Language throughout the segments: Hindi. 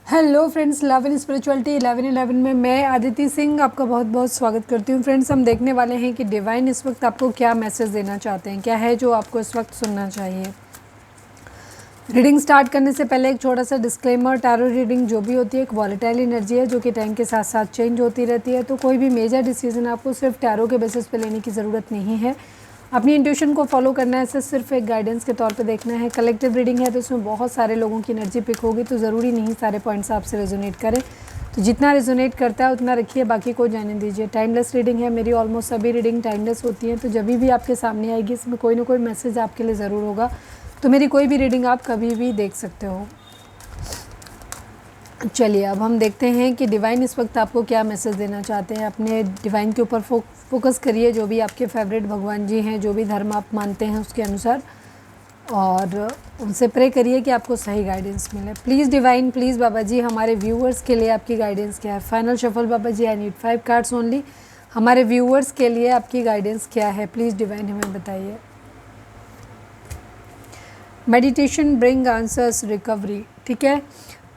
Hello friends, love in spirituality 1111 में मैं आदिति सिंह आपका बहुत बहुत स्वागत करती हूँ। फ्रेंड्स, हम देखने वाले हैं कि डिवाइन इस वक्त आपको क्या मैसेज देना चाहते हैं, क्या है जो आपको इस वक्त सुनना चाहिए। रीडिंग स्टार्ट करने से पहले एक छोटा सा डिस्क्लेमर, टैरो रीडिंग जो भी होती है एक वॉलेटाइल एनर्जी है जो कि टाइम के साथ साथ चेंज होती रहती है, तो कोई भी मेजर डिसीजन आपको सिर्फ टैरो के बेसिस पे लेने की ज़रूरत नहीं है। अपनी इंट्यूशन को फॉलो करना है, इसे सिर्फ एक गाइडेंस के तौर पे देखना है। कलेक्टिव रीडिंग है तो इसमें बहुत सारे लोगों की एनर्जी पिक होगी, तो ज़रूरी नहीं सारे पॉइंट्स आपसे रेजोनेट करें, तो जितना रेजोनेट करता है उतना रखिए, बाकी को जाने दीजिए। टाइमलेस रीडिंग है, मेरी ऑलमोस्ट सभी रीडिंग टाइमलेस होती हैं, तो जब भी आपके सामने आएगी इसमें कोई ना कोई मैसेज आपके लिए ज़रूर होगा, तो मेरी कोई भी रीडिंग आप कभी भी देख सकते हो। चलिए अब हम देखते हैं कि डिवाइन इस वक्त आपको क्या मैसेज देना चाहते हैं। अपने डिवाइन के ऊपर फोकस करिए, जो भी आपके फेवरेट भगवान जी हैं, जो भी धर्म आप मानते हैं उसके अनुसार, और उनसे प्रे करिए कि आपको सही गाइडेंस मिले। Please divine, please Baba ji, हमारे व्यूअर्स के लिए आपकी गाइडेंस क्या है। Final shuffle Baba ji, I need 5 cards only. हमारे व्यूअर्स के लिए आपकी गाइडेंस क्या है, प्लीज़ डिवाइन हमें बताइए। मेडिटेशन ब्रिंग आंसर्स रिकवरी, ठीक है।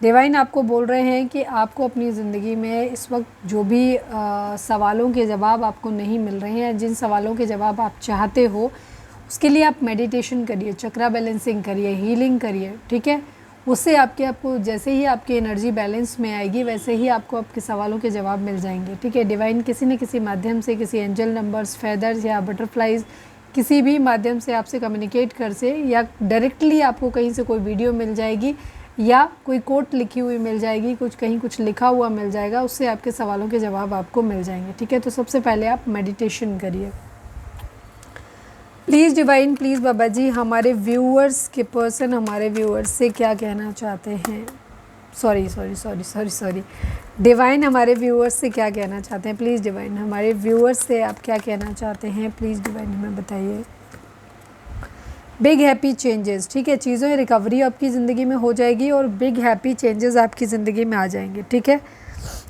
डिवाइन आपको बोल रहे हैं कि आपको अपनी ज़िंदगी में इस वक्त जो भी सवालों के जवाब आपको नहीं मिल रहे हैं, जिन सवालों के जवाब आप चाहते हो, उसके लिए आप मेडिटेशन करिए, चक्रा बैलेंसिंग करिए, हीलिंग करिए, ठीक है। उससे आपको जैसे ही आपकी एनर्जी बैलेंस में आएगी वैसे ही आपको आपके सवालों के जवाब मिल जाएंगे, ठीक है। डिवाइन किसी न किसी माध्यम से, किसी एंजल नंबर्स, फेदर्स या बटरफ्लाइज, किसी भी माध्यम से आपसे कम्युनिकेट कर से, या डायरेक्टली आपको कहीं से कोई वीडियो मिल जाएगी या कोई कोट लिखी हुई मिल जाएगी, कहीं कुछ लिखा हुआ मिल जाएगा, उससे आपके सवालों के जवाब आपको मिल जाएंगे, ठीक है। तो सबसे पहले आप मेडिटेशन करिए। Please divine, please Baba ji, हमारे व्यूअर्स के पर्सन हमारे व्यूअर्स से क्या कहना चाहते हैं। सॉरी डिवाइन, हमारे व्यूअर्स से क्या कहना चाहते हैं। प्लीज़ डिवाइन, हमारे व्यूअर्स से आप क्या कहना चाहते हैं, प्लीज़ डिवाइन हमें बताइए। बिग हैप्पी चेंजेस, ठीक है। चीज़ों रिकवरी आपकी ज़िंदगी में हो जाएगी और बिग हैप्पी चेंजेस आपकी ज़िंदगी में आ जाएंगे, ठीक है।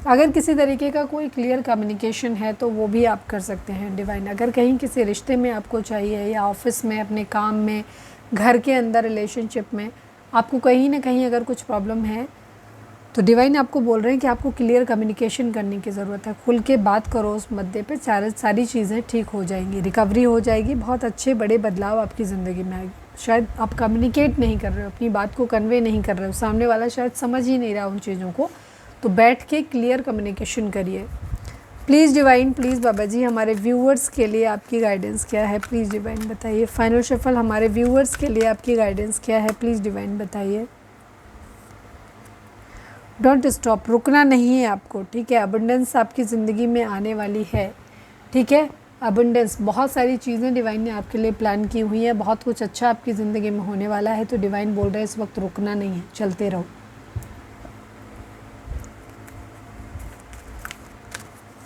अगर किसी तरीके का कोई क्लियर कम्युनिकेशन है तो वो भी आप कर सकते हैं डिवाइन। अगर कहीं किसी रिश्ते में आपको चाहिए, या ऑफिस में, अपने काम में, घर के अंदर रिलेशनशिप में आपको कहीं ना कहीं अगर कुछ प्रॉब्लम है, तो डिवाइन आपको बोल रहे हैं कि आपको क्लियर कम्युनिकेशन करने की ज़रूरत है। खुल के बात करो उस मुद्दे पे, सारी चीज़ें ठीक हो जाएंगी, रिकवरी हो जाएगी, बहुत अच्छे बड़े बदलाव आपकी ज़िंदगी में आएगी। शायद आप कम्युनिकेट नहीं कर रहे हो, अपनी बात को कन्वे नहीं कर रहे हो, सामने वाला शायद समझ ही नहीं रहा उन चीज़ों को, तो बैठ के क्लियर कम्युनिकेशन करिए। Please divine, please Baba ji, हमारे व्यूअर्स के लिए आपकी गाइडेंस क्या है, प्लीज़ डिवाइन बताइए। फाइनल शफल, हमारे व्यूअर्स के लिए आपकी गाइडेंस क्या है, प्लीज़ डिवाइन बताइए। डोंट स्टॉप, रुकना नहीं है आपको, ठीक है। अबंडेंस आपकी ज़िंदगी में आने वाली है, ठीक है। अबंडेंस, बहुत सारी चीज़ें डिवाइन ने आपके लिए प्लान की हुई है, बहुत कुछ अच्छा आपकी ज़िंदगी में होने वाला है, तो डिवाइन बोल रहे हैं इस वक्त रुकना नहीं है, चलते रहो।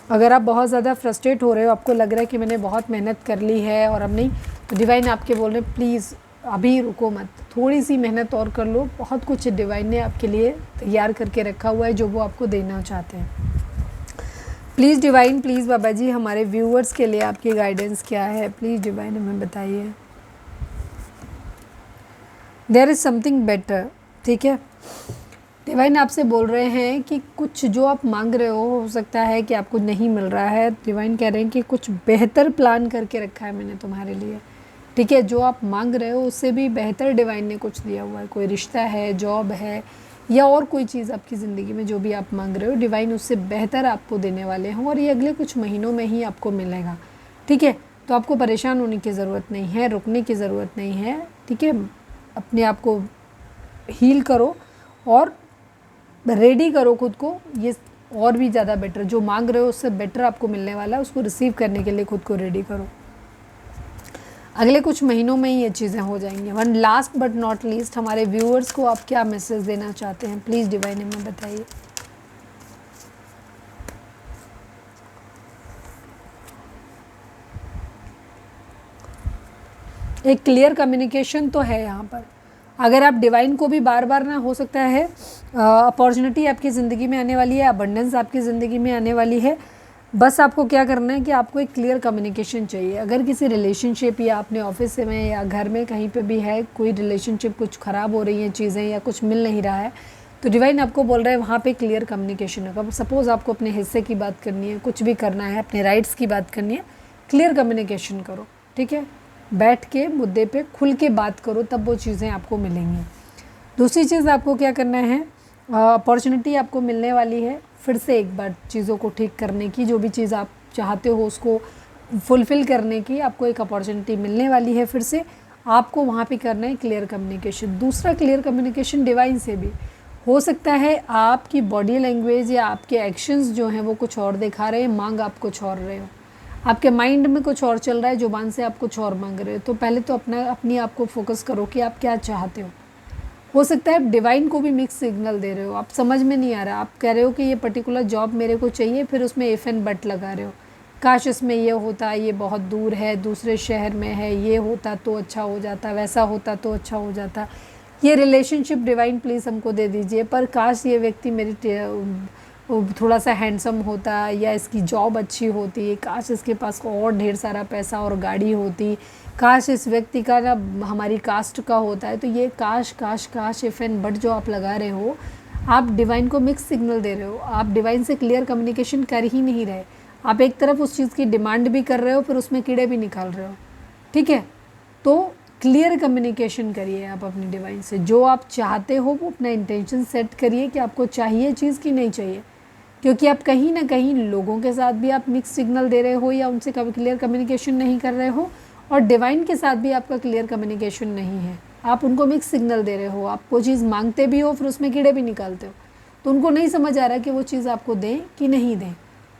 अगर आप बहुत ज़्यादा फ्रस्ट्रेट हो रहे हो, आपको लग रहा है कि मैंने बहुत मेहनत कर ली है और अब नहीं, तो डिवाइन आपके बोल रहे हैं प्लीज़ अभी रुको मत, थोड़ी सी मेहनत और कर लो। बहुत कुछ डिवाइन ने आपके लिए तैयार करके रखा हुआ है जो वो आपको देना चाहते हैं। Please divine, please Baba ji, हमारे व्यूअर्स के लिए आपकी गाइडेंस क्या है, प्लीज़ डिवाइन हमें बताइए। देयर इज़ समथिंग बेटर, ठीक है। डिवाइन आपसे बोल रहे हैं कि कुछ जो आप मांग रहे हो सकता है कि आपको नहीं मिल रहा है। डिवाइन कह रहे हैं कि कुछ बेहतर प्लान करके रखा है मैंने तुम्हारे लिए, ठीक है। जो आप मांग रहे हो उससे भी बेहतर डिवाइन ने कुछ दिया हुआ है। कोई रिश्ता है, जॉब है, या और कोई चीज़ आपकी ज़िंदगी में जो भी आप मांग रहे हो, डिवाइन उससे बेहतर आपको देने वाले हैं, और ये अगले कुछ महीनों में ही आपको मिलेगा, ठीक है। तो आपको परेशान होने की ज़रूरत नहीं है, रुकने की ज़रूरत नहीं है, ठीक है। अपने आप को हील करो और रेडी करो खुद को, ये और भी ज़्यादा बेटर, जो मांग रहे हो उससे बेटर आपको मिलने वाला है, उसको रिसीव करने के लिए खुद को रेडी करो। अगले कुछ महीनों में ही ये चीज़ें हो जाएंगी। One last but not least, हमारे व्यूअर्स को आप क्या मैसेज देना चाहते हैं, प्लीज़ डिवाइन हमें बताइए। एक क्लियर कम्युनिकेशन तो है यहाँ पर। अगर आप डिवाइन को भी बार बार ना, हो सकता है अपॉर्चुनिटी आपकी ज़िंदगी में आने वाली है, अबंडेंस आपकी ज़िंदगी में आने वाली है, बस आपको क्या करना है कि आपको एक क्लियर कम्युनिकेशन चाहिए। अगर किसी रिलेशनशिप या अपने ऑफिस में या घर में कहीं पे भी है कोई रिलेशनशिप, कुछ ख़राब हो रही हैं चीज़ें या कुछ मिल नहीं रहा है, तो डिवाइन आपको बोल रहा है वहाँ पे क्लियर कम्युनिकेशन होगा। सपोज़ आपको अपने हिस्से की बात करनी है, कुछ भी करना है, अपने राइट्स की बात करनी है, क्लियर कम्युनिकेशन करो, ठीक है। बैठ के मुद्दे पे खुल के बात करो, तब वो चीज़ें आपको मिलेंगी। दूसरी चीज़ आपको क्या करना है, अपॉर्चुनिटी आपको मिलने वाली है फिर से एक बार चीज़ों को ठीक करने की, जो भी चीज़ आप चाहते हो उसको फुलफ़िल करने की आपको एक अपॉर्चुनिटी मिलने वाली है फिर से। आपको वहाँ पे करना है क्लियर कम्युनिकेशन। दूसरा क्लियर कम्युनिकेशन डिवाइन से भी हो सकता है। आपकी बॉडी लैंग्वेज या आपके एक्शंस जो हैं वो कुछ और दिखा रहे हैं, मांग आप कुछ और रहे हो, आपके माइंड में कुछ और चल रहा है, जुबान से आप कुछ और मांग रहे हो। तो पहले तो अपनी आप को फोकस करो कि आप क्या चाहते हो सकता है डिवाइन को भी मिक्स सिग्नल दे रहे हो, आप समझ में नहीं आ रहा, आप कह रहे हो कि ये पर्टिकुलर जॉब मेरे को चाहिए, फिर उसमें इफ़ एंड बट लगा रहे हो, काश इसमें ये होता, ये बहुत दूर है, दूसरे शहर में है, ये होता तो अच्छा हो जाता, वैसा होता तो अच्छा हो जाता, ये रिलेशनशिप डिवाइन प्लीज़ हमको दे दीजिए, पर काश ये व्यक्ति मेरी थोड़ा सा हैंडसम होता, या इसकी जॉब अच्छी होती, काश इसके पास और ढेर सारा पैसा और गाड़ी होती, काश इस व्यक्ति का ना हमारी कास्ट का होता है। तो ये काश काश काश इफ़ एंड बट जो आप लगा रहे हो, आप डिवाइन को मिक्स सिग्नल दे रहे हो, आप डिवाइन से क्लियर कम्युनिकेशन कर ही नहीं रहे। आप एक तरफ उस चीज़ की डिमांड भी कर रहे हो, फिर उसमें कीड़े भी निकाल रहे हो, ठीक है। तो क्लियर कम्युनिकेशन करिए आप अपनी डिवाइन से, जो आप चाहते हो वो अपना इंटेंशन सेट करिए कि आपको चाहिए चीज़ की नहीं चाहिए, क्योंकि आप कहीं ना कहीं लोगों के साथ भी आप मिक्स सिग्नल दे रहे हो या उनसे कभी क्लियर कम्युनिकेशन नहीं कर रहे हो, और डिवाइन के साथ भी आपका क्लियर कम्युनिकेशन नहीं है, आप उनको मिक्स सिग्नल दे रहे हो, आप वो चीज़ मांगते भी हो फिर उसमें कीड़े भी निकालते हो, तो उनको नहीं समझ आ रहा कि वो चीज़ आपको दें कि नहीं दें,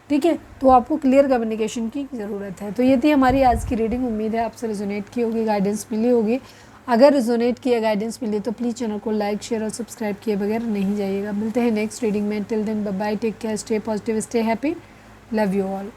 ठीक है। तो आपको क्लियर कम्युनिकेशन की ज़रूरत है। तो ये थी हमारी आज की रीडिंग, उम्मीद है आपसे रिजोनेट की होगी, गाइडेंस मिली होगी। अगर रिजोनेट किया, गाइडेंस मिली तो प्लीज़ चैनल को लाइक शेयर और सब्सक्राइब किए बगैर नहीं जाइएगा। मिलते हैं नेक्स्ट रीडिंग में। Till then bye bye, take care, stay positive, stay happy, love you all.